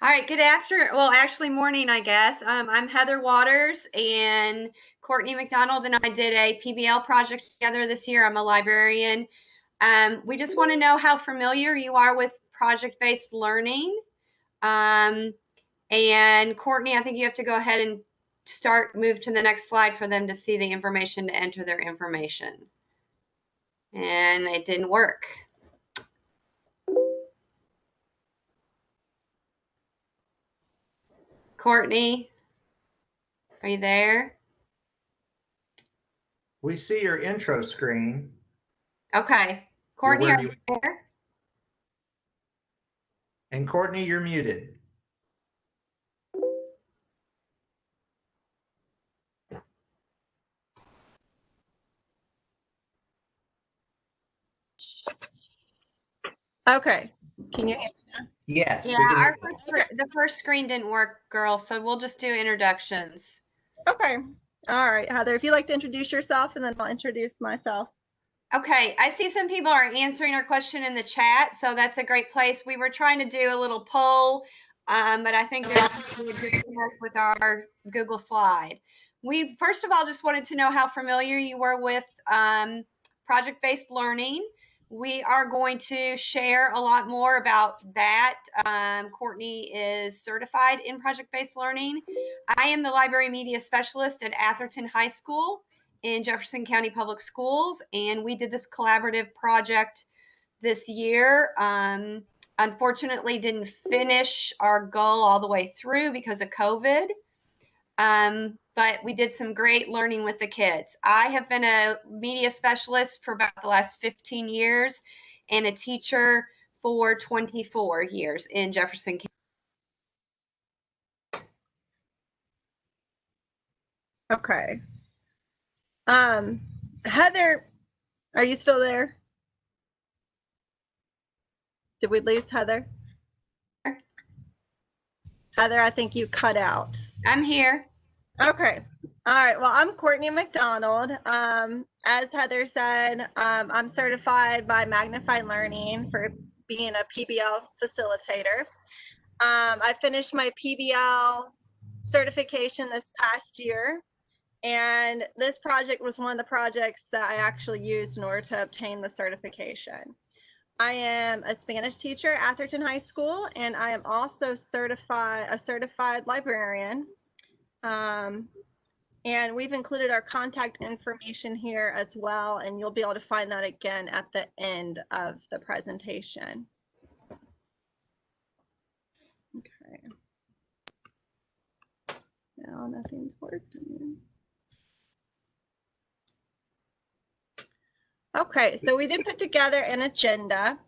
All right, good afternoon. Well, actually, morning, I guess. I'm Heather Waters, and Courtney McDonald and I did a PBL project together this year. I'm a librarian. We just want to know how familiar you are with project-based learning. Um, and Courtney, I think you have to go ahead and move to the next slide for them to see the information to enter their information. And it didn't work. Courtney, are you there? We see your intro screen. Okay. Courtney, are you there? And Courtney, you're muted. Okay. Can you hear me now? Yes. Yeah, the first screen didn't work, girl, so we'll just do introductions. Okay. All right, Heather, if you'd like to introduce yourself, and then I'll introduce myself. Okay, I see some people are answering our question in the chat, so that's a great place. We were trying to do a little poll, but I think there's a good enough with our Google slide. We first of all just wanted to know how familiar you were with project-based learning. We are going to share a lot more about that. Courtney is certified in project-based learning. I am the library media specialist at Atherton High School in Jefferson County Public Schools, and we did this collaborative project this year. Unfortunately, didn't finish our goal all the way through because of COVID. But we did some great learning with the kids. I have been a media specialist for about the last 15 years and a teacher for 24 years in Jefferson County. Okay. Heather, are you still there? Did we lose Heather? Heather, I think you cut out. I'm here. Okay. All right. Well, I'm Courtney McDonald. As Heather said, I'm certified by Magnified Learning for being a PBL facilitator. I finished my PBL certification this past year, and this project was one of the projects that I actually used in order to obtain the certification. I am a Spanish teacher at Atherton High School, and I am also a certified librarian. And we've included our contact information here as well, and you'll be able to find that again at the end of the presentation. Okay. Now nothing's working. Okay, so we did put together an agenda.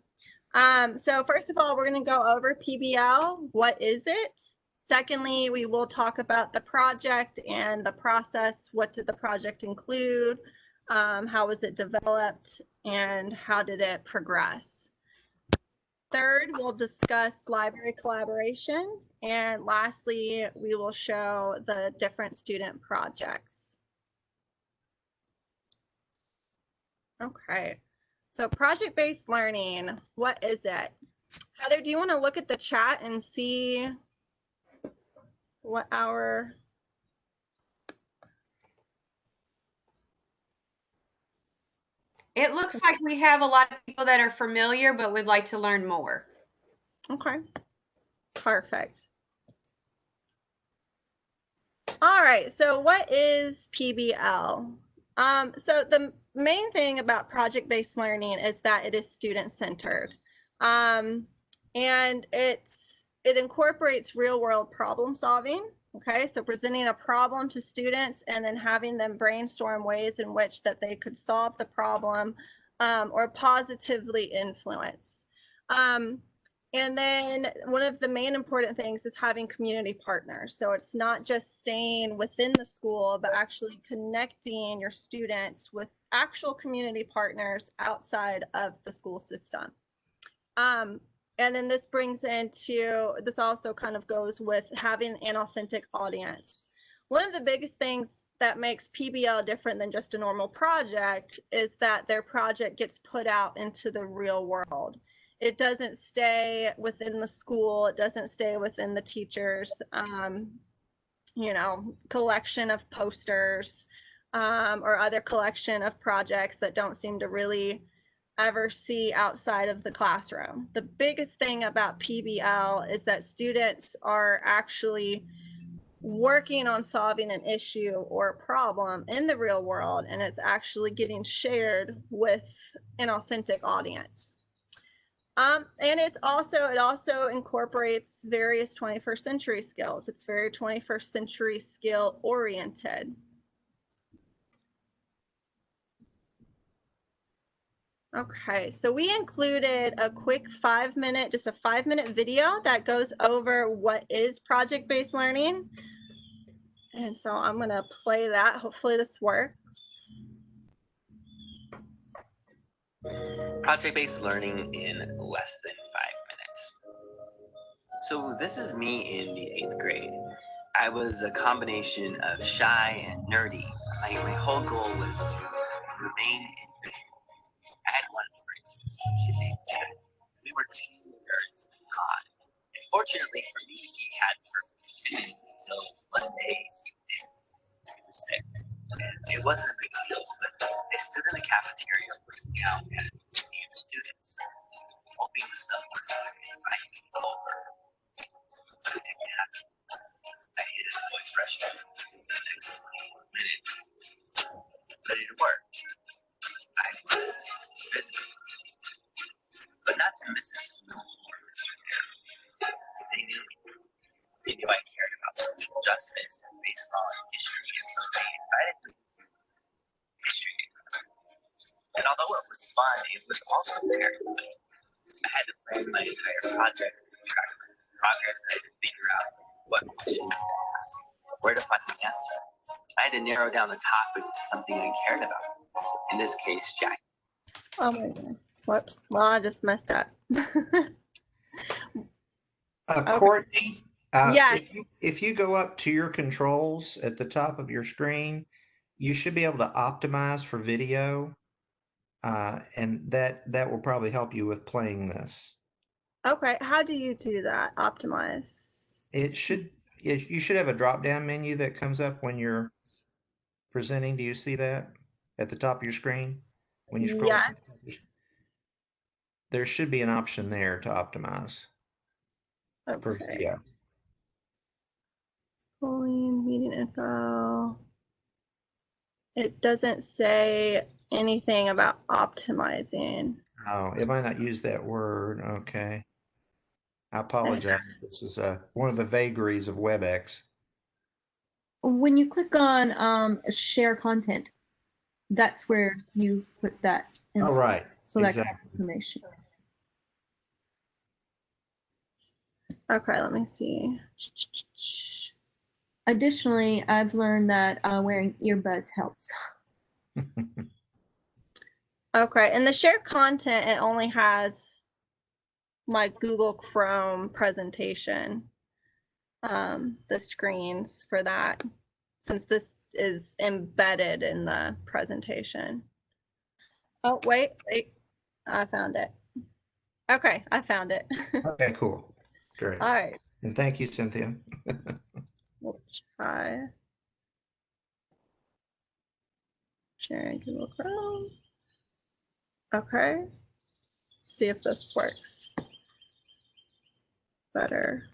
So first of all, we're going to go over PBL. What is it? Secondly, we will talk about the project and the process. What did the project include? How was it developed? And how did it progress? Third, we'll discuss library collaboration. And lastly, we will show the different student projects. Okay, so project-based learning, what is it? Heather, do you want to look at the chat and see what our... It looks like we have a lot of people that are familiar, but would like to learn more. Okay, perfect. All right, so what is PBL? So the main thing about project-based learning is that it is student-centered. And it incorporates real-world problem solving. Okay, so presenting a problem to students and then having them brainstorm ways in which that they could solve the problem or positively influence. And then one of the main important things is having community partners. So it's not just staying within the school, but actually connecting your students with actual community partners outside of the school system. And then this also kind of goes with having an authentic audience. One of the biggest things that makes PBL different than just a normal project is that their project gets put out into the real world. it doesn't stay within the school. It doesn't stay within the teachers, collection of posters, or other collection of projects that don't seem to really ever see outside of the classroom. The biggest thing about PBL is that students are actually working on solving an issue or a problem in the real world, and it's actually getting shared with an authentic audience. And it also incorporates various 21st century skills. It's very 21st century skill oriented. Okay, so we included a quick 5-minute video that goes over what is project-based learning. And so I'm gonna play that. Hopefully this works. Project-based learning in less than 5 minutes. So this is me in the 8th grade. I was a combination of shy and nerdy. My whole goal was to remain invisible. I had one friend, this kid named Jack. We were two nerds in the pod. And fortunately for me, he had perfect attendance until one day he didn't. He was sick. And it wasn't a big deal, but I stood in the cafeteria looking out at the sea of students, hoping someone would invite me over. But it didn't happen. I hid in the boys' restroom for the next 24 minutes. But it worked. I was invisible. But not to Mrs. Snow or Mr. Darrow. They knew me. They knew I cared about social justice and baseball and history, and so they invited me to history day. And although it was fun, it was also terrifying. I had to plan my entire project, track my progress. I had to figure out what questions to ask, where to find the answer. I had to narrow down the topic to something I cared about. In this case, Jack. Oh my goodness. Whoops. Well, I just messed up. Courtney, Yes. if you go up to your controls at the top of your screen, you should be able to optimize for video, and that will probably help you with playing this. Okay. How do you do that? Optimize. You should have a drop-down menu that comes up when you're presenting. Do you see that at the top of your screen? When you scroll, Yes. there should be an option there to optimize for Okay. video. Polling, meeting info. It doesn't say anything about optimizing. Oh, it might not use that word. Okay. I apologize. This is one of the vagaries of WebEx. When you click on share content, that's where you put that in. Oh, right. Select exactly. information. Okay, let me see. Additionally, I've learned that wearing earbuds helps. Okay, and the share content, it only has my Google Chrome presentation, the screens for that, since this is embedded in the presentation. Oh, wait, I found it. Okay, I found it. Okay, cool. Great. All right, And thank you, Cynthia. we'll try sharing Google Chrome. Okay, see if this works better.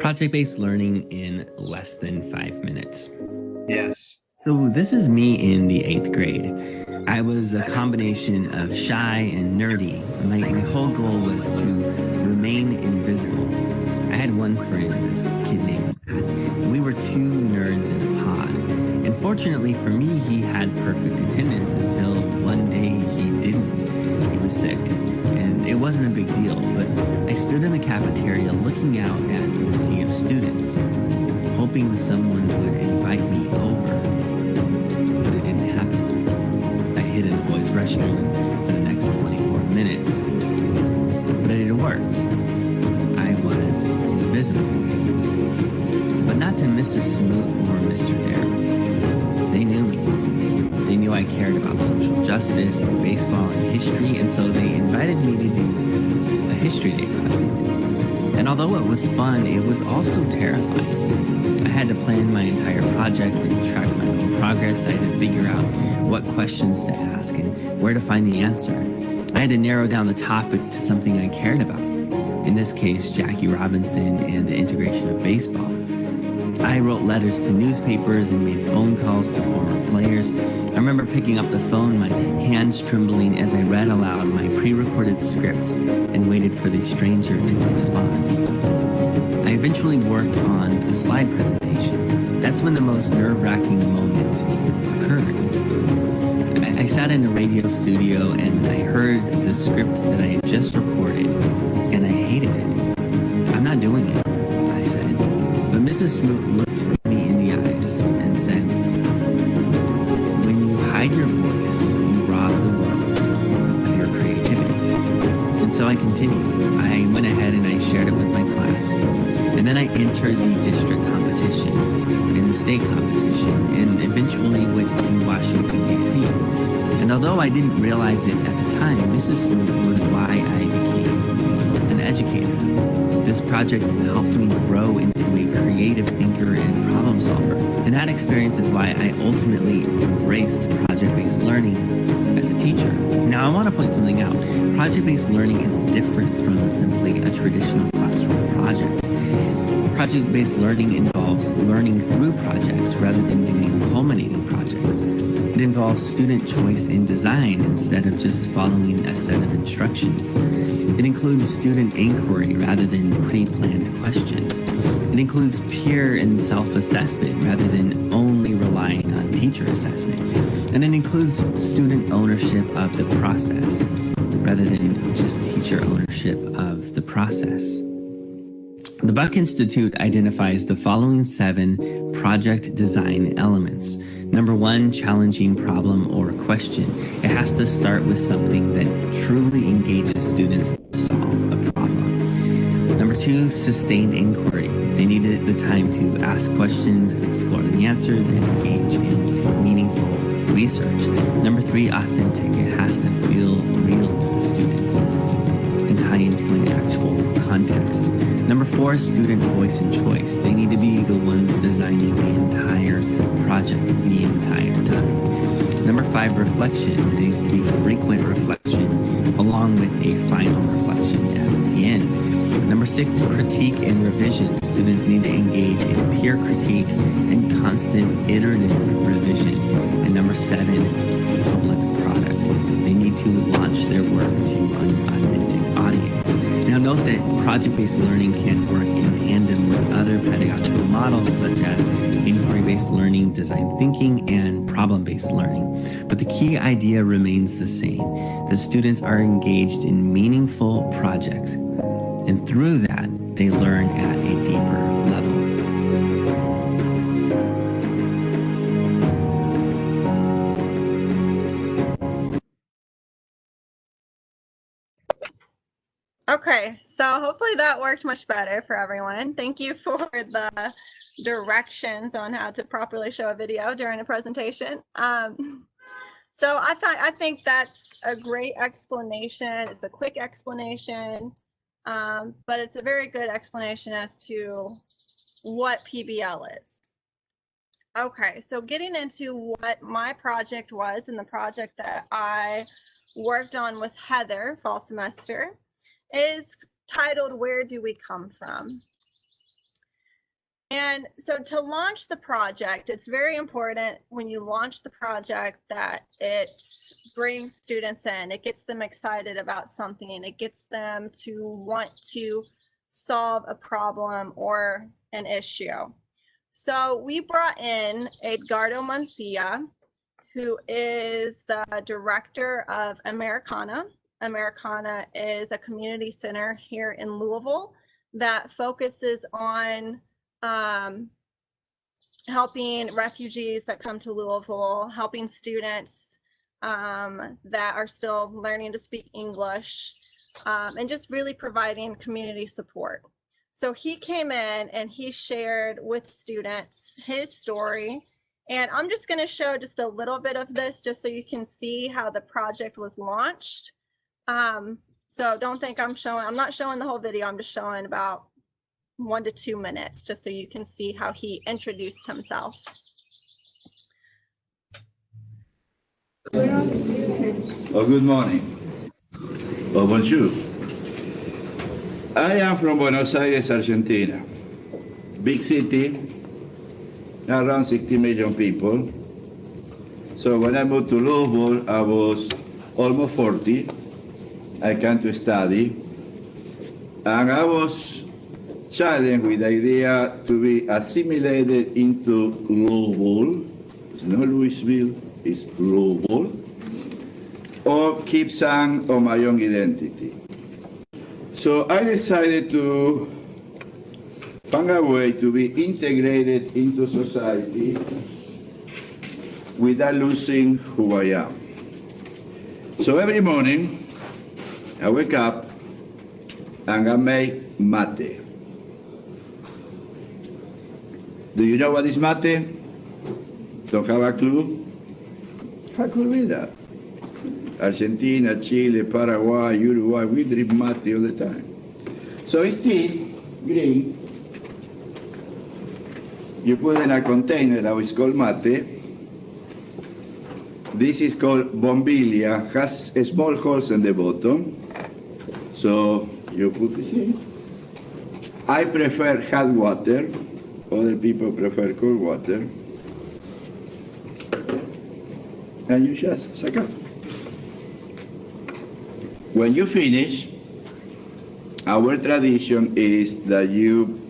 Project-based learning in less than 5 minutes. Yes. So this is me in the 8th grade. I was a combination of shy and nerdy. My whole goal was to remain invisible. I had one friend, this kid named Matt, and we were two nerds in a pod. And fortunately for me, he had perfect attendance until one day he didn't. He was sick, and it wasn't a big deal, but I stood in the cafeteria looking out at the sea of students, hoping someone would invite me over. But it didn't happen. I hid in the boys' restroom for the next 24 minutes. But it worked. I was invisible. But not to Mrs. Smoot or Mr. Darrow. They knew me. knew I cared about social justice and baseball and history, and so they invited me to do a history day project. And although it was fun, it was also terrifying. I had to plan my entire project and track my own progress. I had to figure out what questions to ask and where to find the answer. I had to narrow down the topic to something I cared about. In this case, Jackie Robinson and the integration of baseball. I wrote letters to newspapers and made phone calls to former players. I remember picking up the phone, my hands trembling as I read aloud my pre-recorded script and waited for the stranger to respond. I eventually worked on a slide presentation. That's when the most nerve-wracking moment occurred. I sat in a radio studio and I heard the script that I had just recorded, and I hated it. I'm not doing it, I said. But Mrs. Smoot looked me in the eyes and said, when you hide your voice, you rob the world of your creativity. And so I continued. I went ahead and I shared it with my class. And then I entered the district competition and the state competition and eventually went to Washington, D.C. And although I didn't realize it at the time, Mrs. Smoot was why I became an educator. This project helped me grow into a creative thinker and problem solver. And that experience is why I ultimately embraced project-based learning as a teacher. Now, I want to point something out. Project-based learning is different from simply a traditional classroom project. Project-based learning involves learning through projects rather than doing culminating projects. It involves student choice in design instead of just following a set of instructions. It includes student inquiry rather than pre-planned questions. It includes peer and self-assessment rather than only relying on teacher assessment. And it includes student ownership of the process rather than just teacher ownership of the process. The Buck Institute identifies the following 7 project design elements. Number 1, challenging problem or question. It has to start with something that truly engages students to solve a problem. Number 2, sustained inquiry. They needed the time to ask questions and explore the answers and engage in meaningful research. Number 3, authentic. It has to feel real to the students and tie into an actual context. Number 4, student voice and choice. They need to be the ones designing the entire project the entire time. Number 5, reflection. There needs to be frequent reflection along with a final reflection at the end. Number 6, critique and revision. Students need to engage in peer critique and constant iterative revision. And number 7, public product. They need to launch their work to an authentic audience. Now note that project-based learning can work in tandem with other pedagogical models such as inquiry-based learning, design thinking, and problem-based learning. But the key idea remains the same, that students are engaged in meaningful projects, and through that, they learn at a deeper level. Okay, so hopefully that worked much better for everyone. Thank you for the directions on how to properly show a video during a presentation. So I think that's a great explanation. It's a quick explanation, but it's a very good explanation as to what PBL is. Okay, so getting into what my project was and the project that I worked on with Heather fall semester is titled, Where Do We Come From? And so to launch the project, it's very important when you launch the project that it brings students in, it gets them excited about something, it gets them to want to solve a problem or an issue. So we brought in Edgardo Mancia, who is the director of Americana. Americana is a community center here in Louisville that focuses on helping refugees that come to Louisville, helping students that are still learning to speak English, and just really providing community support. So he came in and he shared with students his story And I'm just going to show just a little bit of this just so you can see how the project was launched. So don't think I'm not showing the whole video. I'm just showing about 1 to 2 minutes just so you can see how he introduced himself. Oh, good morning. Oh, bonjour. I am from Buenos Aires, Argentina. Big city, around 60 million people. So when I moved to Louisville, I was almost 40. I came to study. And I was challenged with the idea to be assimilated into Louisville. It's not Louisville, it's Louisville. Or keep some of my own identity. So I decided to find a way to be integrated into society without losing who I am. So every morning, I wake up and I make mate. Do you know what is mate? Don't have a clue? How could be that? Argentina, Chile, Paraguay, Uruguay, we drink mate all the time. So it's tea, green. You put in a container that is called mate. This is called bombilia, has small holes in the bottom. So you put this in. I prefer hot water. Other people prefer cold water. And you just suck up. When you finish, our tradition is that you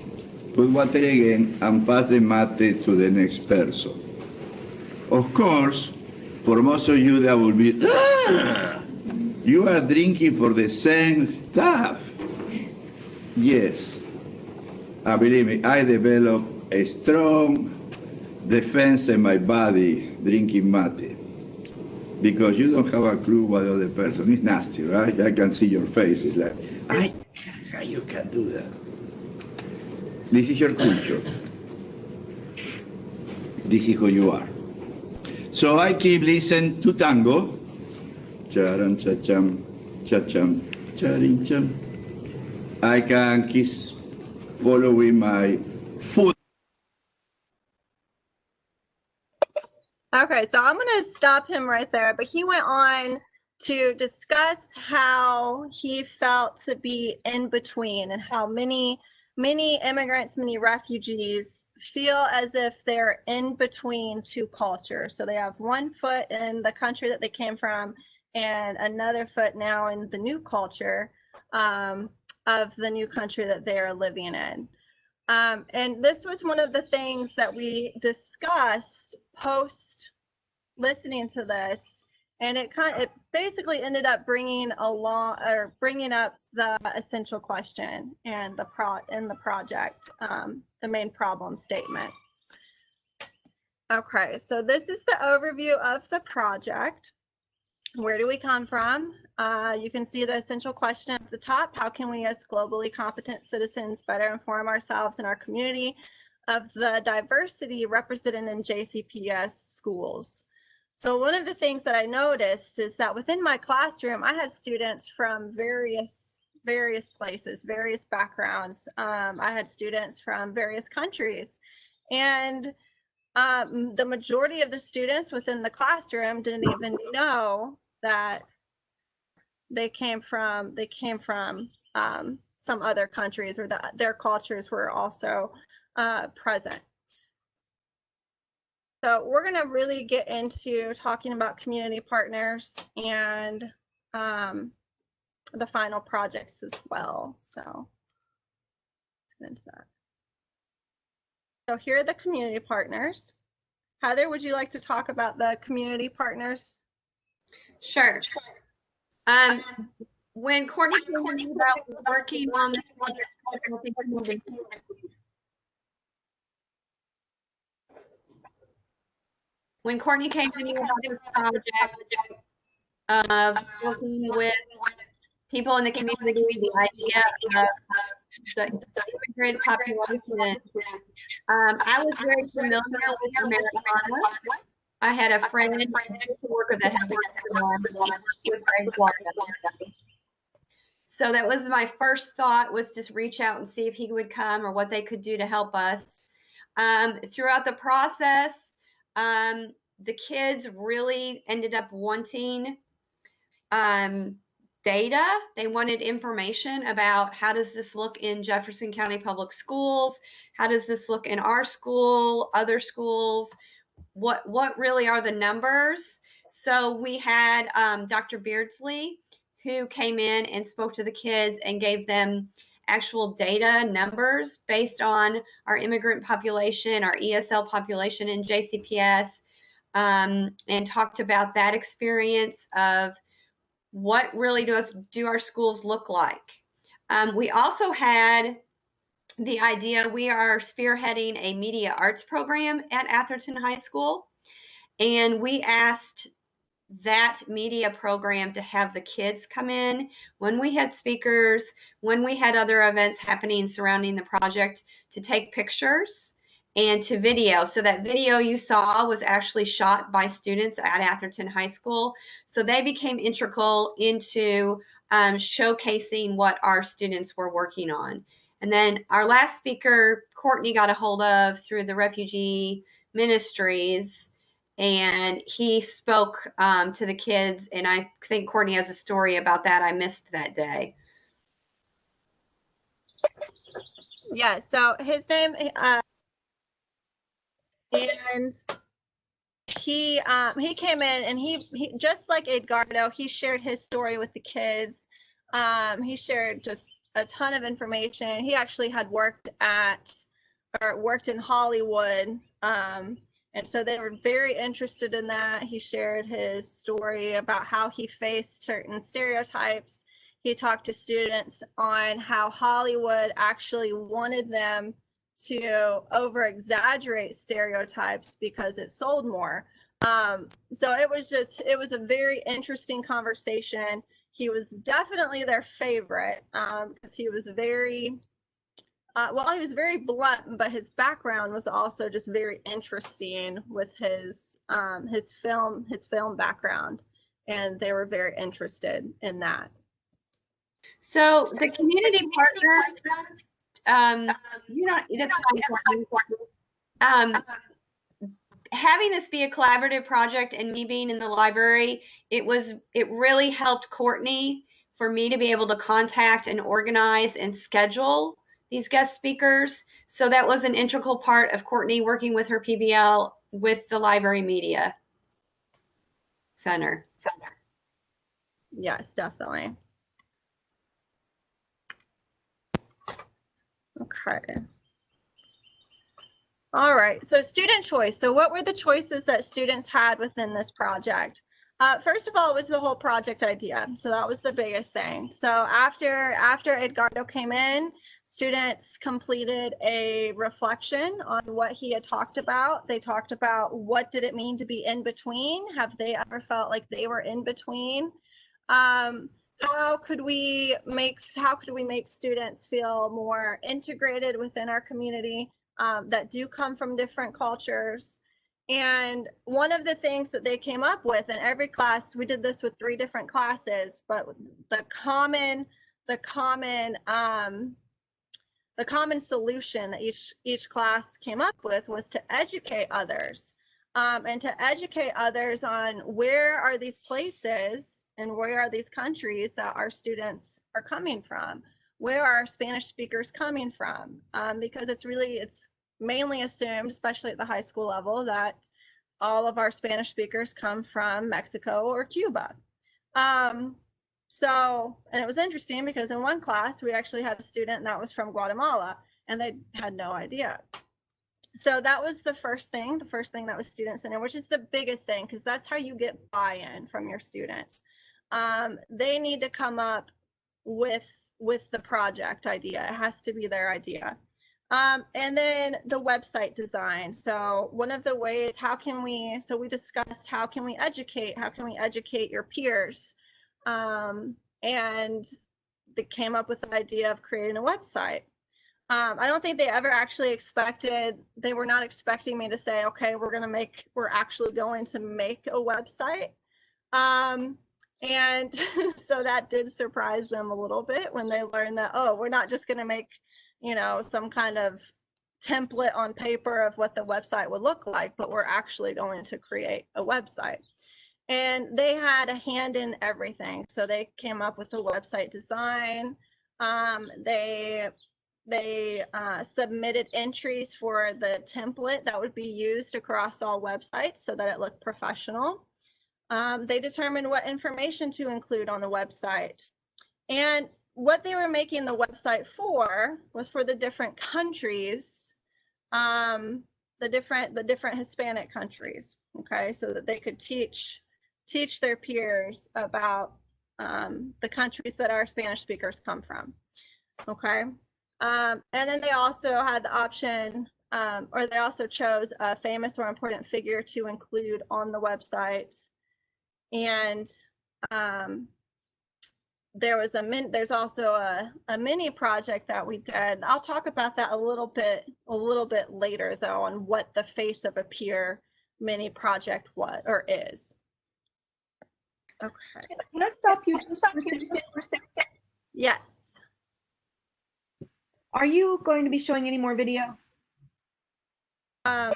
put water again and pass the mate to the next person. Of course, for most of you that will be, you are drinking for the same stuff. Yes, believe me, I developed a strong defense in my body drinking mate. Because you don't have a clue what the other person is. Nasty, right? I can see your face. It's like, how you can do that? This is your culture. This is who you are. So I keep listening to tango. Charan, cha-cham, cha-cham, charin-cham. I can keep following my foot. Okay, so I'm going to stop him right there, but he went on to discuss how he felt to be in between and how many immigrants, many refugees feel as if they're in between two cultures. So they have one foot in the country that they came from and another foot now in the new culture of the new country that they are living in. And this was one of the things that we discussed post listening to this, and it basically ended up bringing up the essential question and the project, the main problem statement. Okay, so this is the overview of the project. Where do we come from? You can see the essential question at the top. How can we as globally competent citizens better inform ourselves and our community of the diversity represented in JCPS schools? So one of the things that I noticed is that within my classroom, I had students from various places, various backgrounds. I had students from various countries, and the majority of the students within the classroom didn't even know that they came from some other countries, or that their cultures were also present. So we're going to really get into talking about community partners and the final projects as well. So let's get into that. So here are the community partners. Heather, would you like to talk about the community partners? Sure. When Courtney told me about working on this project, when Courtney came to me about this project of working with people in the community, the idea of the immigrant population. I was very familiar with Americana. I had a friend, a coworker that had so that was my first thought, was to reach out and see if he would come or what they could do to help us. Throughout the process, the kids really ended up wanting data. They wanted information about, how does this look in Jefferson County Public Schools? How does this look in our school, other schools? What really are the numbers? So we had Dr. Beardsley, who came in and spoke to the kids and gave them actual data numbers based on our immigrant population, our ESL population in JCPS, and talked about that experience of what really do our schools look like. We also had the idea, we are spearheading a media arts program at Atherton High School, and we asked that media program to have the kids come in when we had speakers, when we had other events happening surrounding the project, to take pictures and to video. So that video you saw was actually shot by students at Atherton High School. So they became integral into showcasing what our students were working on. And then our last speaker, Courtney got a hold of through the Refugee Ministries, and he spoke to the kids. And I think Courtney has a story about that. I missed that day. Yeah, so his name, and he came in, and he just like Edgardo, he shared his story with the kids. He shared just a ton of information. He actually had worked in Hollywood, and so they were very interested in that. He shared his story about how he faced certain stereotypes. He talked to students on how Hollywood actually wanted them to over exaggerate stereotypes because it sold more. So it was a very interesting conversation. He was definitely their favorite because he was very, he was very blunt, but his background was also just very interesting with his film background, and they were very interested in that. So the community partners, that's fine. Having this be a collaborative project and me being in the library, it really helped Courtney for me to be able to contact and organize and schedule these guest speakers. So that was an integral part of Courtney working with her PBL with the Library Media Center. Yes, definitely. Okay. All right, so student choice. So what were the choices that students had within this project? First of all, it was the whole project idea. So that was the biggest thing. So after Edgardo came in, students completed a reflection on what he had talked about. They talked about, what did it mean to be in between? Have they ever felt like they were in between? How could we make students feel more integrated within our community that do come from different cultures? And one of the things that they came up with in every class, we did this with 3 different classes, but the common solution that each class came up with was to educate others, and to educate others on where are these places and where are these countries that our students are coming from? Where are Spanish speakers coming from? Because it's mainly assumed, especially at the high school level, that all of our Spanish speakers come from Mexico or Cuba. So, and it was interesting because in one class, we actually had a student that was from Guatemala, and they had no idea. So that was the first thing that was student-centered, which is the biggest thing, because that's how you get buy-in from your students. They need to come up with the project idea. It has to be their idea. And then the website design. So one of the ways, we discussed, how can we educate your peers? And they came up with the idea of creating a website. I don't think they ever actually they were not expecting me to say, okay, we're actually going to make a website. And so that did surprise them a little bit when they learned that, oh, we're not just going to make, some kind of template on paper of what the website would look like, but we're actually going to create a website. And they had a hand in everything. So they came up with the website design. They submitted entries for the template that would be used across all websites so that it looked professional. They determined what information to include on the website. And what they were making the website for was for the different countries, the different Hispanic countries, okay, so that they could teach their peers about the countries that our Spanish speakers come from, okay. And then they also had the option, or they also chose a famous or important figure to include on the website. And there's also a mini project that we did. I'll talk about that a little bit later, though, on what the Face of a Peer mini project was or is. Okay. Can I stop you just for a second? Yes. Are you going to be showing any more video? Heather,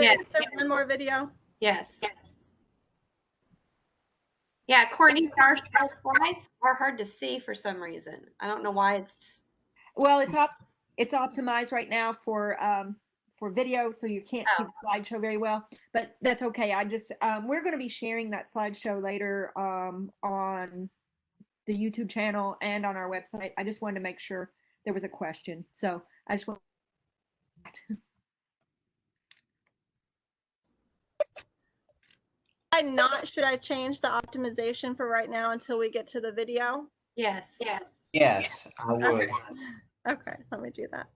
Yes. is there one more video? Yes. Yeah, Courtney, our slides are hard to see for some reason. I don't know why it's. Well, it's optimized right now for video, so you can't see the slideshow very well, but that's okay. I just we're going to be sharing that slideshow later on the YouTube channel and on our website. I just wanted to make sure there was a question, so I just want. Should I change the optimization for right now until we get to the video? Yes. Yes, I would. Okay, let me do that.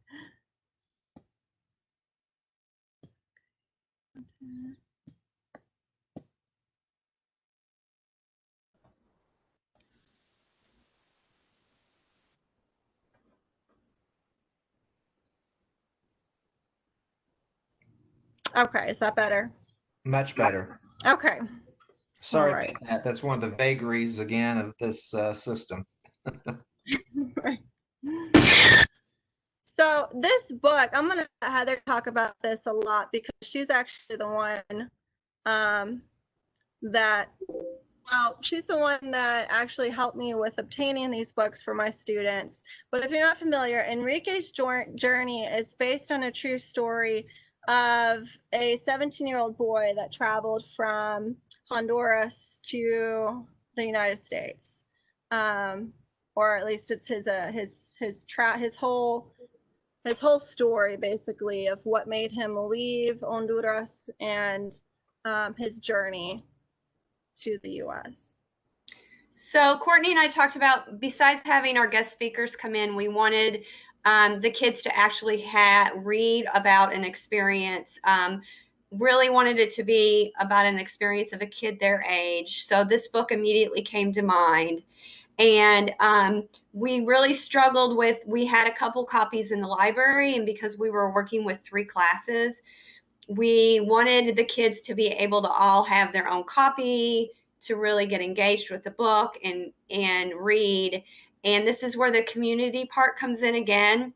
Okay, is that better? Much better. Okay. Sorry All right. about that. That's one of the vagaries again of this system. Right. So this book, I'm going to let Heather talk about this a lot because she's actually the one she's the one that actually helped me with obtaining these books for my students. But if you're not familiar, Enrique's journey is based on a true story of a 17-year-old boy that traveled from Honduras to the United States. Or at least it's his whole story, basically, of what made him leave Honduras and his journey to the U.S. So Courtney and I talked about, besides having our guest speakers come in, we wanted the kids to actually read about an experience. Really wanted it to be about an experience of a kid their age. So this book immediately came to mind. And we really struggled we had a couple copies in the library, and because we were working with 3 classes, we wanted the kids to be able to all have their own copy to really get engaged with the book and read. And this is where the community part comes in again.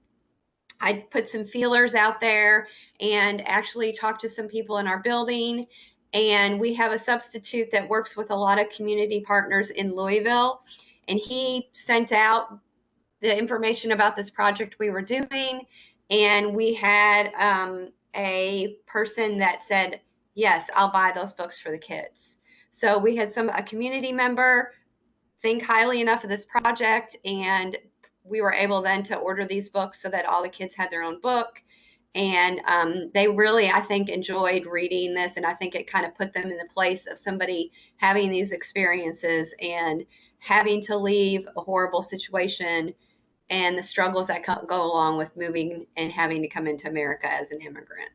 I put some feelers out there and actually talked to some people in our building. And we have a substitute that works with a lot of community partners in Louisville. And he sent out the information about this project we were doing. And we had a person that said, yes, I'll buy those books for the kids. So we had a community member think highly enough of this project, and we were able then to order these books so that all the kids had their own book. And they really, I think, enjoyed reading this. And I think it kind of put them in the place of somebody having these experiences and having to leave a horrible situation and the struggles that go along with moving and having to come into America as an immigrant.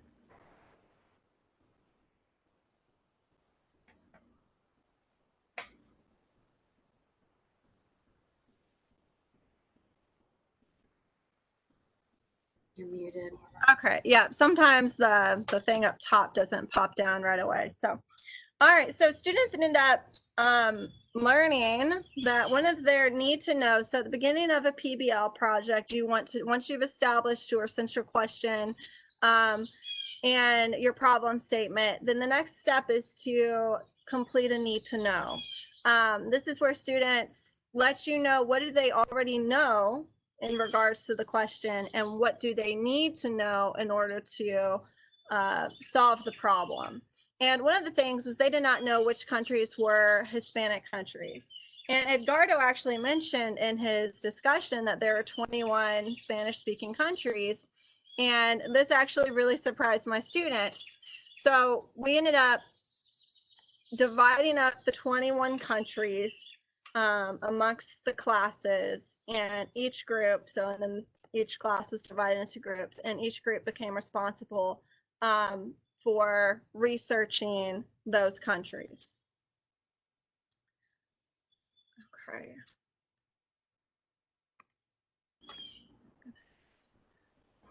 You're muted. Okay, yeah, sometimes the thing up top doesn't pop down right away. So, all right, so students end up learning that one of their need to know, so at the beginning of a PBL project, you want to, once you've established your central question and your problem statement, then the next step is to complete a need to know. This is where students let you know what do they already know in regards to the question and what do they need to know in order to solve the problem. And one of the things was they did not know which countries were Hispanic countries. And Edgardo actually mentioned in his discussion that there are 21 Spanish speaking countries. And this actually really surprised my students. So we ended up dividing up the 21 countries amongst the classes, and each group, so and then each class was divided into groups, and each group became responsible for researching those countries. Okay.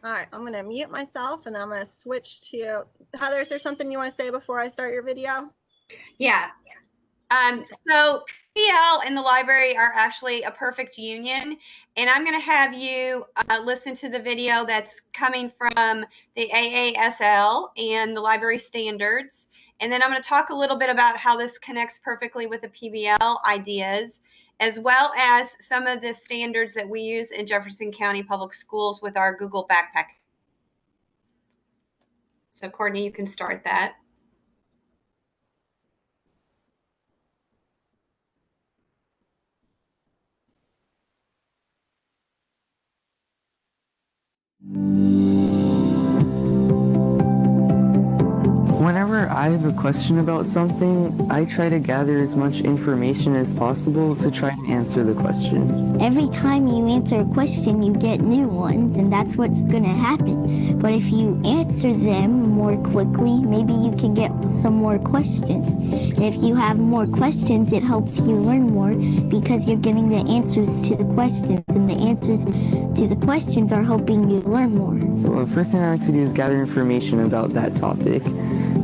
All right, I'm going to mute myself and I'm going to switch to Heather. Is there something you want to say before I start your video? Yeah. So PBL and the library are actually a perfect union, and I'm going to have you listen to the video that's coming from the AASL and the library standards, and then I'm going to talk a little bit about how this connects perfectly with the PBL ideas, as well as some of the standards that we use in Jefferson County Public Schools with our Google Backpack. So Courtney, you can start that. Whenever I have a question about something, I try to gather as much information as possible to try to answer the question. Every time you answer a question, you get new ones, and that's what's going to happen. But if you answer them more quickly, maybe you can get some more questions. And if you have more questions, it helps you learn more because you're getting the answers to the questions, and the answers to the questions are helping you learn more. Well, the first thing I like to do is gather information about that topic,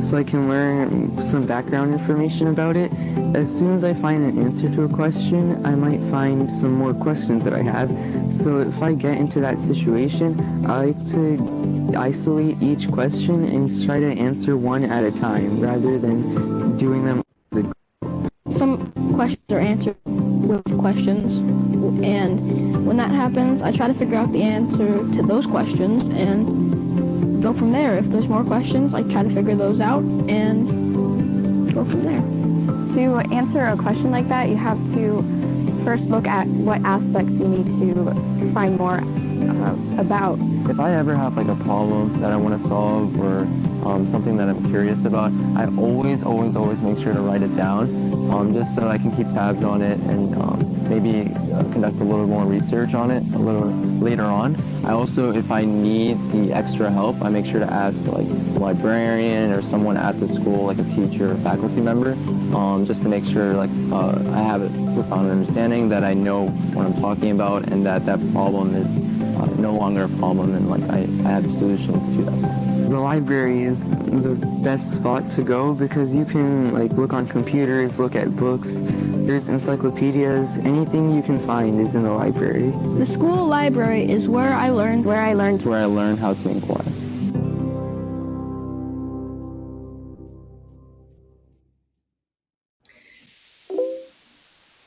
so I can learn some background information about it. As soon as I find an answer to a question, I might find some more questions that I have. So if I get into that situation, I like to isolate each question and try to answer one at a time rather than doing them as a group. Some questions are answered with questions, and when that happens, I try to figure out the answer to those questions and go from there. If there's more questions, I try to figure those out and go from there. To answer a question like that, you have to first look at what aspects you need to find more about. If I ever have like a problem that I want to solve or something that I'm curious about, I always make sure to write it down just so I can keep tabs on it and maybe conduct a little more research on it a little later on. I also, if I need the extra help, I make sure to ask like a librarian or someone at the school, like a teacher or faculty member, just to make sure like I have a profound understanding that I know what I'm talking about and that problem is no longer a problem and like I have solutions to that. The library is the best spot to go because you can like look on computers, look at books, there's encyclopedias, anything you can find is in the library. The school library is where I learned how to inquire.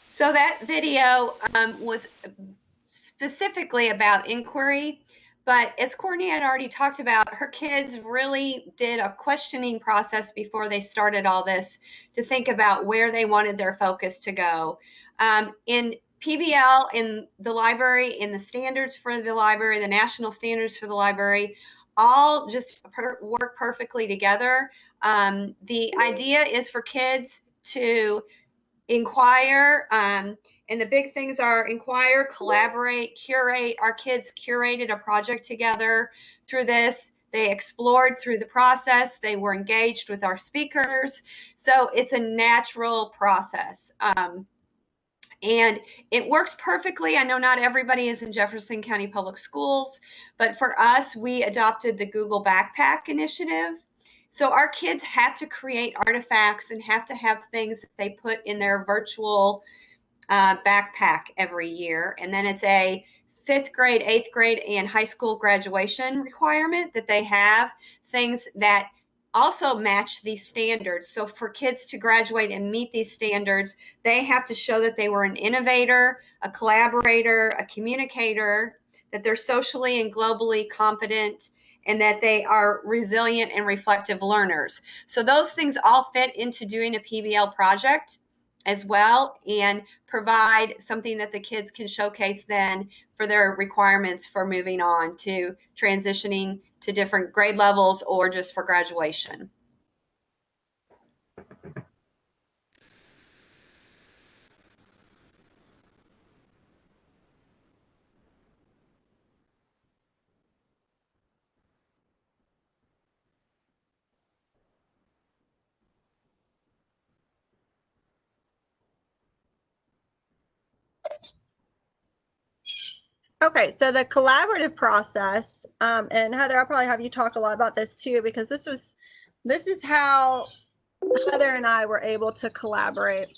So that video was specifically about inquiry, but as Courtney had already talked about, her kids really did a questioning process before they started all this to think about where they wanted their focus to go. In PBL, in the library, in the standards for the library, the national standards for the library, all just work perfectly together. The idea is for kids to inquire, and the big things are inquire, collaborate, curate. Our kids curated a project together through this. They explored through the process. They were engaged with our speakers. So it's a natural process. And it works perfectly. I know not everybody is in Jefferson County Public Schools, but for us, we adopted the Google Backpack initiative. So our kids have to create artifacts and have to have things that they put in their virtual backpack every year. And then it's a 5th grade, 8th grade, and high school graduation requirement that they have things that also match these standards. So for kids to graduate and meet these standards, they have to show that they were an innovator, a collaborator, a communicator, that they're socially and globally competent, and that they are resilient and reflective learners. So those things all fit into doing a PBL project as well, and provide something that the kids can showcase then for their requirements for moving on to transitioning to different grade levels or just for graduation. Okay, so the collaborative process, and Heather, I'll probably have you talk a lot about this too, because this is how Heather and I were able to collaborate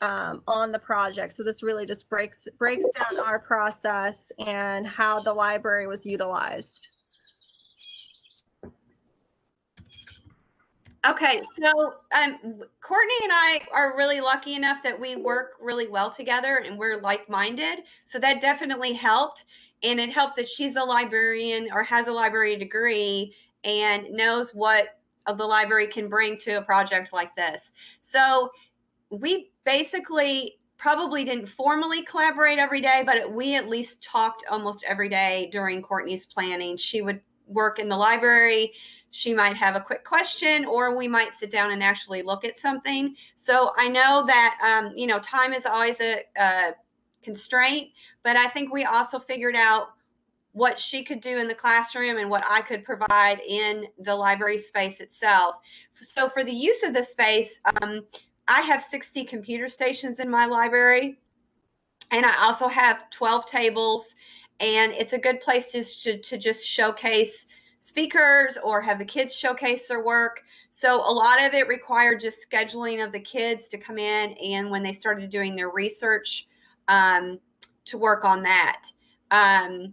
on the project. So this really just breaks down our process and how the library was utilized. Okay, so Courtney and I are really lucky enough that we work really well together and we're like-minded. So that definitely helped. And it helped that she's a librarian or has a library degree and knows what the library can bring to a project like this. So we basically probably didn't formally collaborate every day, but we at least talked almost every day during Courtney's planning. She would work in the library. She might have a quick question, or we might sit down and actually look at something. So I know that, time is always a constraint, but I think we also figured out what she could do in the classroom and what I could provide in the library space itself. So for the use of the space, I have 60 computer stations in my library, and I also have 12 tables, and it's a good place to just showcase speakers or have the kids showcase their work. So a lot of it required just scheduling of the kids to come in, and when they started doing their research, to work on that. I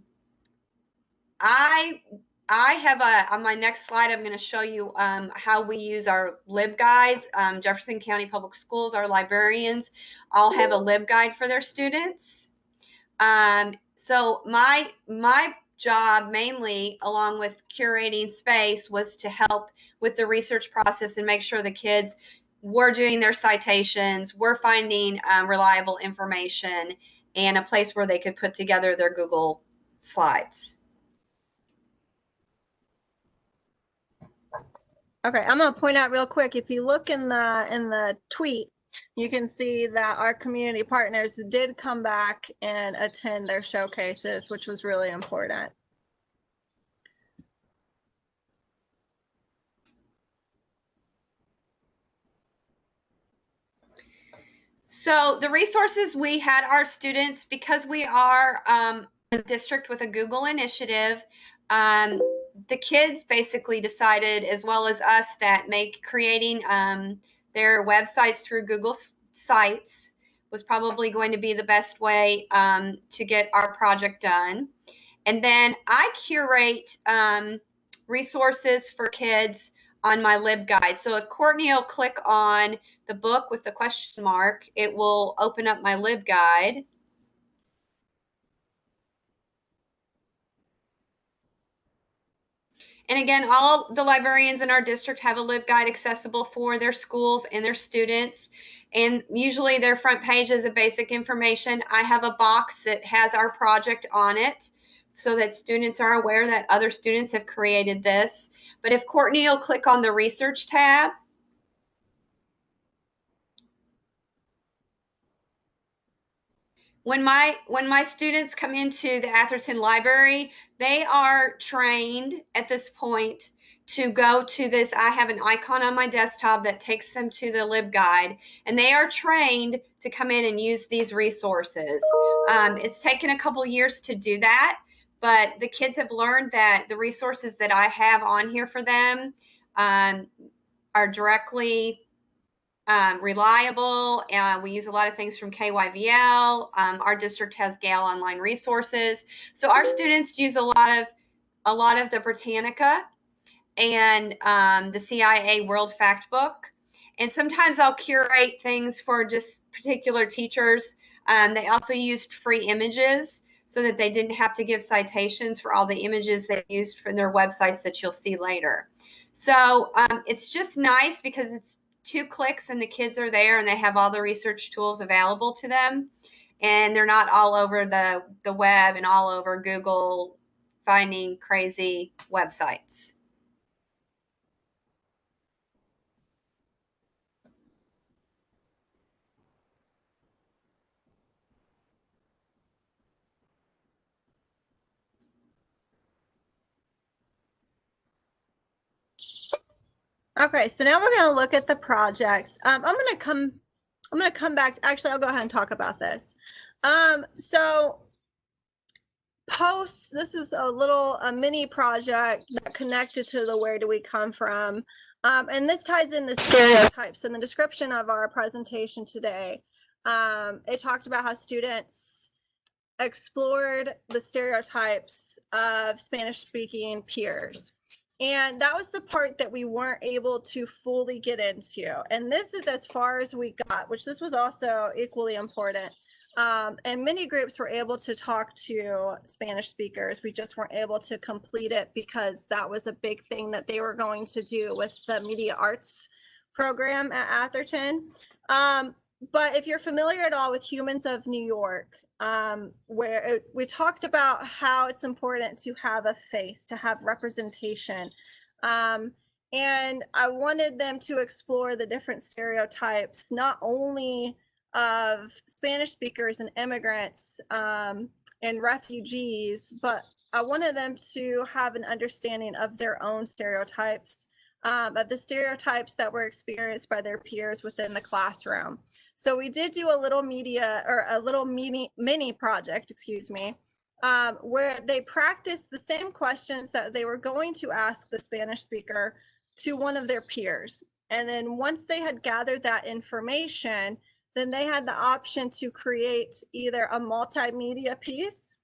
have on my next slide, I'm going to show you how we use our LibGuides. Jefferson County Public Schools, our librarians all have a LibGuide for their students. So my job mainly, along with curating space, was to help with the research process and make sure the kids were doing their citations, were finding reliable information, and a place where they could put together their Google slides. Okay, I'm going to point out real quick, if you look in the tweet, you can see that our community partners did come back and attend their showcases, which was really important. So the resources we had our students, because we are a district with a Google initiative, the kids basically decided, as well as us, that creating their websites through Google Sites was probably going to be the best way to get our project done. And then I curate resources for kids on my LibGuide. So if Courtney will click on the book with the question mark, it will open up my LibGuide. And again, all the librarians in our district have a LibGuide accessible for their schools and their students. And usually their front page is a basic information. I have a box that has our project on it so that students are aware that other students have created this. But if Courtney will click on the research tab, when my students come into the Atherton Library, they are trained at this point to go to this. I have an icon on my desktop that takes them to the LibGuide, and they are trained to come in and use these resources. It's taken a couple years to do that, but the kids have learned that the resources that I have on here for them are directly reliable. We use a lot of things from KYVL. Our district has Gale Online Resources. So our students use a lot of the Britannica and the CIA World Factbook. And sometimes I'll curate things for just particular teachers. They also used free images so that they didn't have to give citations for all the images they used from their websites that you'll see later. So it's just nice because it's 2 clicks and the kids are there and they have all the research tools available to them. And they're not all over the web and all over Google finding crazy websites. Okay, so now we're going to look at the projects. I'm going to come back. Actually, I'll go ahead and talk about this. So posts, this is a mini project that connected to the Where Do We Come From? And this ties in the stereotypes. In the description of our presentation today, it talked about how students explored the stereotypes of Spanish-speaking peers. And that was the part that we weren't able to fully get into. And this is as far as we got, which this was also equally important. And many groups were able to talk to Spanish speakers. We just weren't able to complete it because that was a big thing that they were going to do with the media arts program at Atherton. But if you're familiar at all with Humans of New York, where we talked about how it's important to have a face, to have representation. And I wanted them to explore the different stereotypes, not only of Spanish speakers and immigrants and refugees, but I wanted them to have an understanding of their own stereotypes, of the stereotypes that were experienced by their peers within the classroom. So we did do a little mini project, where they practiced the same questions that they were going to ask the Spanish speaker to one of their peers. And then once they had gathered that information, then they had the option to create either a multimedia piece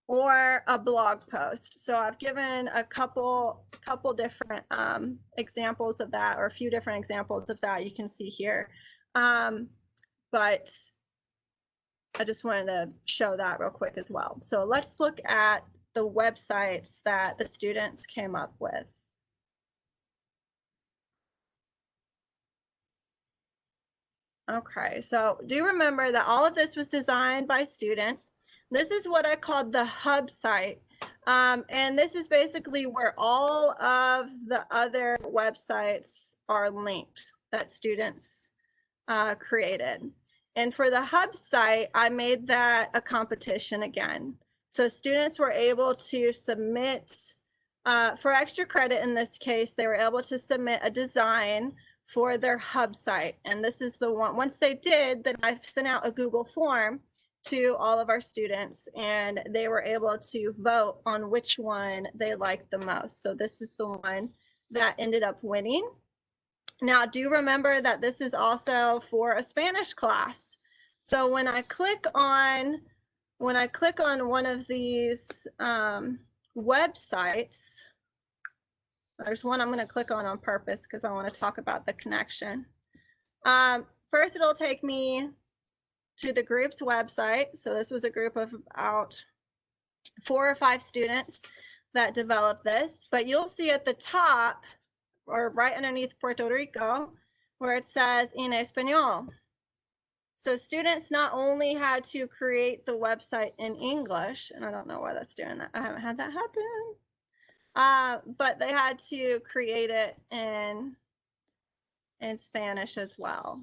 or a blog post. So I've given a couple different examples of that, or a few different examples of that you can see here. But I just wanted to show that real quick as well. So let's look at the websites that the students came up with. Okay, so do remember that all of this was designed by students. This is what I called the hub site. And this is basically where all of the other websites are linked that students created. And for the hub site, I made that a competition again. So students were able to submit, for extra credit in this case, they were able to submit a design for their hub site. And this is the one, once they did, then I've sent out a Google form to all of our students and they were able to vote on which one they liked the most. So this is the one that ended up winning. Now, do remember that this is also for a Spanish class. So when I click on one of these websites, there's one I'm going to click on purpose because I want to talk about the connection. First, it'll take me to the group's website. So this was a group of about 4 or 5 students that developed this, but you'll see at the top, or right underneath Puerto Rico, where it says en español. So students not only had to create the website in English, and I don't know why that's doing that. I haven't had that happen. But they had to create it in Spanish as well.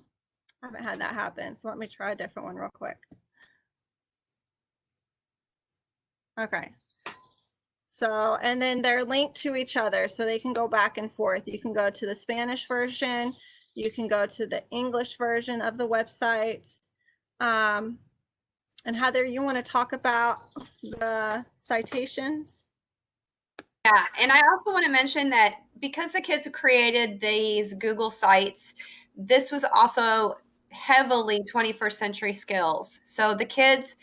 I haven't had that happen. So let me try a different one real quick. Okay. So, and then they're linked to each other so they can go back and forth. You can go to the Spanish version, you can go to the English version of the website. And Heather, you want to talk about the citations? Yeah, and I also want to mention that because the kids created these Google sites, this was also heavily 21st century skills. So the kids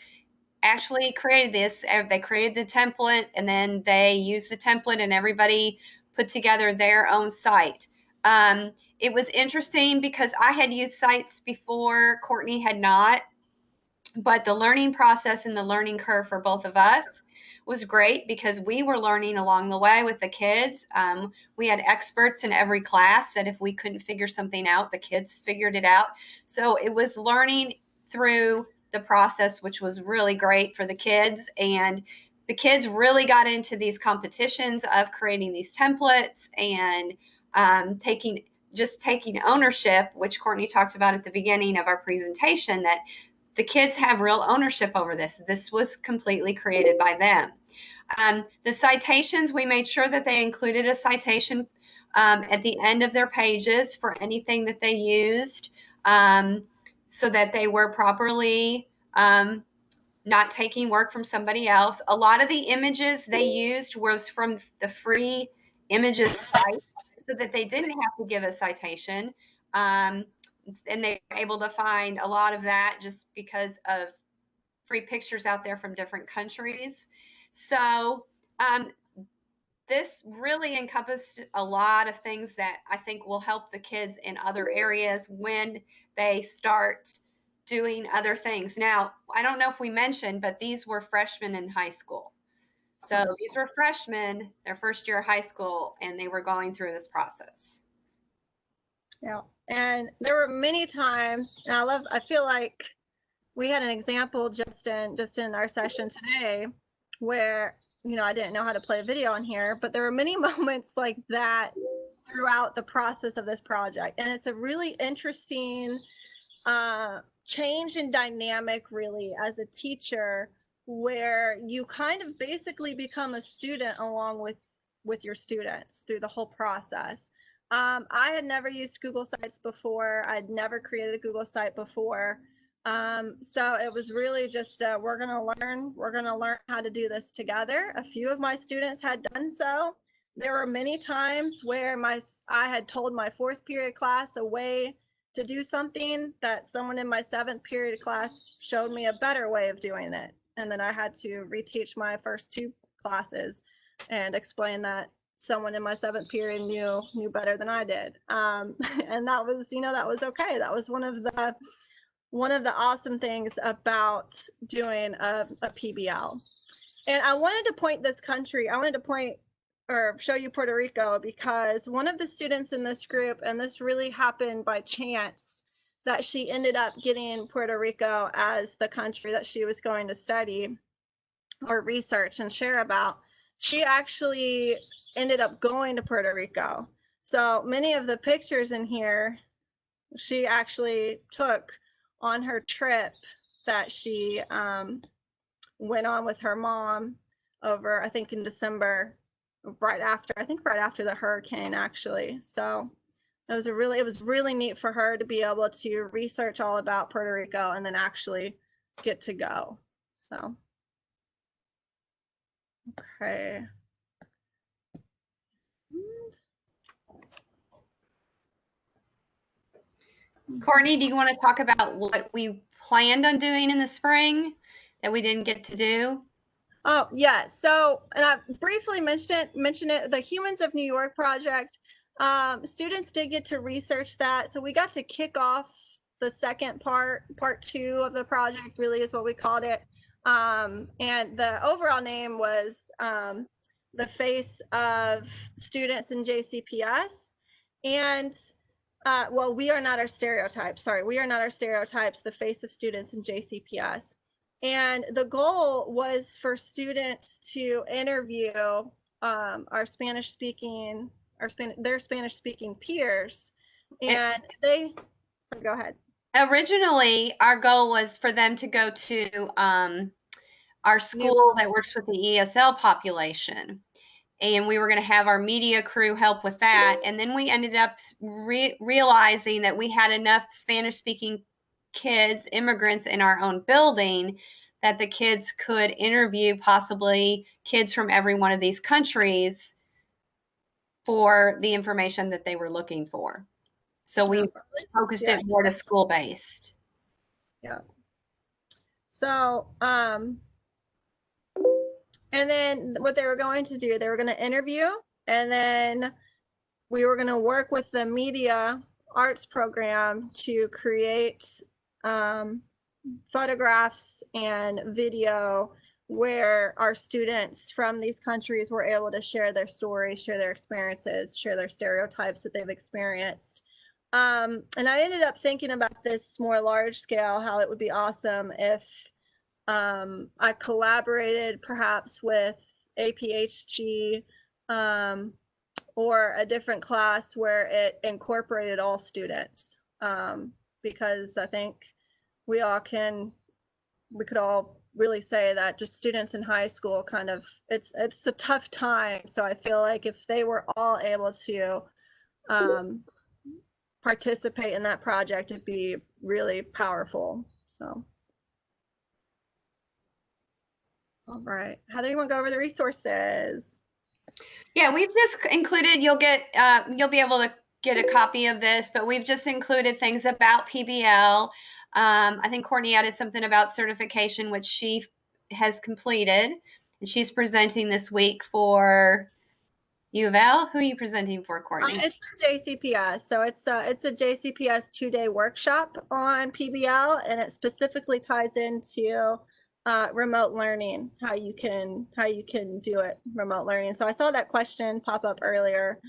actually created this, they created the template, and then they used the template and everybody put together their own site. It was interesting because I had used sites before, Courtney had not, but the learning process and the learning curve for both of us was great because we were learning along the way with the kids. We had experts in every class that if we couldn't figure something out, the kids figured it out. So it was learning through the process, which was really great for the kids. And the kids really got into these competitions of creating these templates and taking ownership, which Courtney talked about at the beginning of our presentation, that the kids have real ownership over this. This was completely created by them. The citations, we made sure that they included a citation at the end of their pages for anything that they used, so that they were properly not taking work from somebody else. A lot of the images they used was from the free images site, so that they didn't have to give a citation. And they were able to find a lot of that just because of free pictures out there from different countries. So this really encompassed a lot of things that I think will help the kids in other areas when they start doing other things. Now, I don't know if we mentioned, but these were freshmen in high school. So these were freshmen, their first year of high school, and they were going through this process. Yeah. And there were many times, and I feel like we had an example just in our session today where, you know, I didn't know how to play a video on here, but there were many moments like that throughout the process of this project. And it's a really interesting change in dynamic, really, as a teacher, where you kind of basically become a student along with your students through the whole process. I had never used Google Sites before. I'd never created a Google site before. So it was really just, we're going to learn how to do this together. A few of my students had done so. There were many times where I had told my 4th period class a way to do something that someone in my 7th period class showed me a better way of doing it. And then I had to reteach my first 2 classes and explain that someone in my 7th period knew better than I did. And that was, that was okay. That was one of the awesome things about doing a PBL. And I wanted to point this country, show you Puerto Rico, because one of the students in this group, and this really happened by chance, that she ended up getting Puerto Rico as the country that she was going to study or research and share about. She actually ended up going to Puerto Rico. So many of the pictures in here, she actually took on her trip that she went on with her mom over, I think in December, right after the hurricane, actually. So it was really neat for her to be able to research all about Puerto Rico and then actually get to go. So, okay. Courtney, do you want to talk about what we planned on doing in the spring that we didn't get to do? Oh, yeah. So, and I briefly mentioned it, the Humans of New York project. Students did get to research that. So we got to kick off the second part 2 of the project, really is what we called it. And the overall name was The Face of Students in JCPS. And well, we are not our stereotypes. Sorry, we are not our stereotypes, the face of students in JCPS. And the goal was for students to interview their Spanish speaking peers. And go ahead. Originally, our goal was for them to go to our school that works with the ESL population. And we were going to have our media crew help with that. And then we ended up realizing that we had enough Spanish speaking kids, immigrants in our own building, that the kids could interview possibly kids from every one of these countries for the information that they were looking for. So we focused it more to school based. Yeah. So, and then what they were going to do, they were going to interview, and then we were going to work with the media arts program to create photographs and video where our students from these countries were able to share their stories, share their experiences, share their stereotypes that they've experienced. And I ended up thinking about this more large scale, how it would be awesome if I collaborated perhaps with APHG or a different class where it incorporated all students, because I think we could all really say that just students in high school kind of, it's a tough time. So I feel like if they were all able to participate in that project, it'd be really powerful. So. All right, Heather, you want to go over the resources? Yeah, we've just included, you'll be able to get a copy of this, but we've just included things about PBL. I think Courtney added something about certification, which she has completed, and she's presenting this week for U of L. Who are you presenting for, Courtney? It's JCPS. So it's a JCPS 2-day workshop on PBL, and it specifically ties into remote learning, how you can do it remote learning. So I saw that question pop up earlier.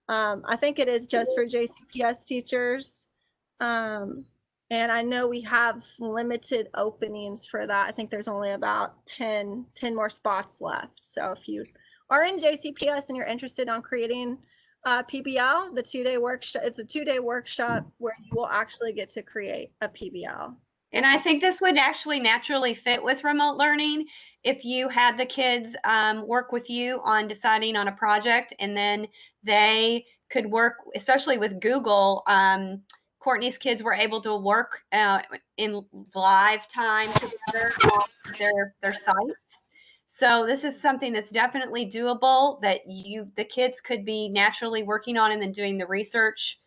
I think it is just for JCPS teachers. And I know we have limited openings for that. I think there's only about 10 more spots left. So if you are in JCPS and you're interested on creating PBL, the 2-day workshop, it's a 2-day workshop where you will actually get to create a PBL. And I think this would actually naturally fit with remote learning if you had the kids work with you on deciding on a project, and then they could work, especially with Google. Courtney's kids were able to work in live time together on their sites. So this is something that's definitely doable, that the kids could be naturally working on and then doing the research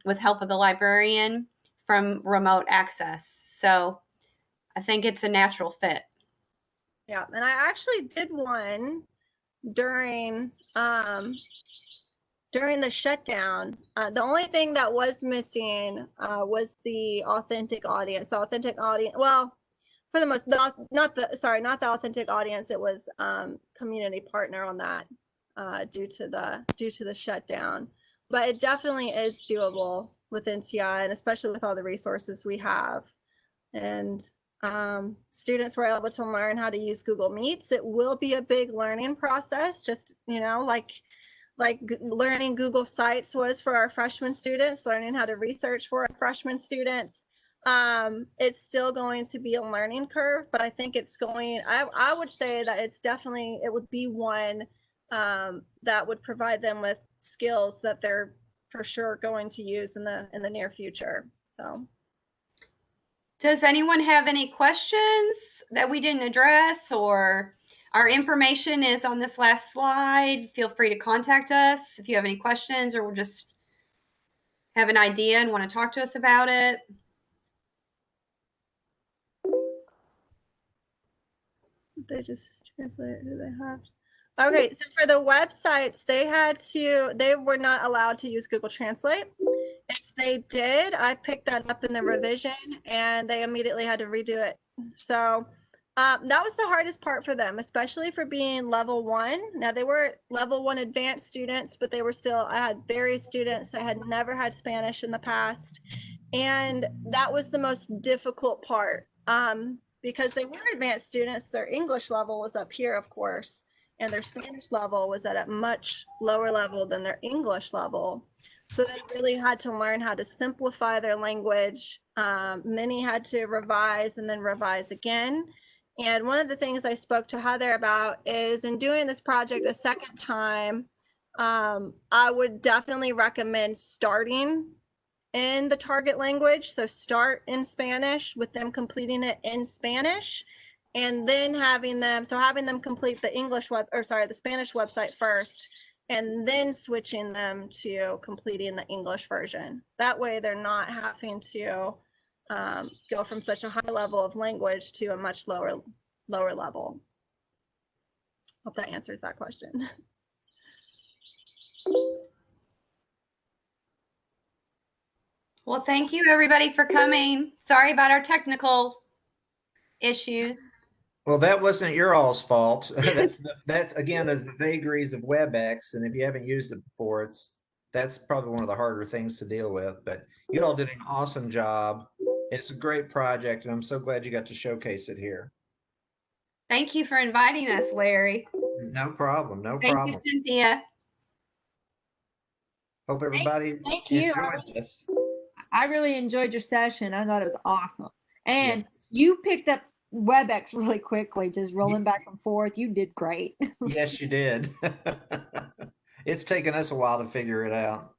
with help of the librarian from remote access. So I think it's a natural fit. Yeah, and I actually did one during the shutdown. The only thing that was missing was the authentic audience. The authentic audience, well, for the most, not the authentic audience. It was community partner on that due to the shutdown. But it definitely is doable with NTI, and especially with all the resources we have. And students were able to learn how to use Google Meets. It will be a big learning process, just, like learning Google Sites was for our freshman students, learning how to research for our freshman students. It's still going to be a learning curve, but I think it's going, I would say that it would be one that would provide them with skills that they're for sure going to use in the near future. So. Does anyone have any questions that we didn't address, or our information is on this last slide? Feel free to contact us if you have any questions, or just have an idea and want to talk to us about it. They just translate who they have. Okay, so for the websites, they were not allowed to use Google Translate. If they did, I picked that up in the revision and they immediately had to redo it. So that was the hardest part for them, especially for being level 1. Now they were level 1 advanced students, but I had various students that had never had Spanish in the past. And that was the most difficult part because they were advanced students. Their English level was up here, of course, and their Spanish level was at a much lower level than their English level. So they really had to learn how to simplify their language. Many had to revise and then revise again. And one of the things I spoke to Heather about is in doing this project a second time, I would definitely recommend starting in the target language. So start in Spanish with them completing it in Spanish, and then having them complete the the Spanish website first, and then switching them to completing the English version. That way they're not having to go from such a high level of language to a much lower level. Hope that answers that question. Well, thank you everybody for coming. Sorry about our technical issues. Well, that wasn't your all's fault. That's again, there's the vagaries of WebEx, and if you haven't used it before, that's probably one of the harder things to deal with. But you all did an awesome job. It's a great project, and I'm so glad you got to showcase it here. Thank you for inviting us, Larry. No problem. No Thank problem. you, Cynthia. Hope everybody Thank you. enjoyed this. I really enjoyed your session. I thought it was awesome. And Yes. you picked up WebEx really quickly, just rolling back and forth. You did great. Yes, you did. It's taken us a while to figure it out.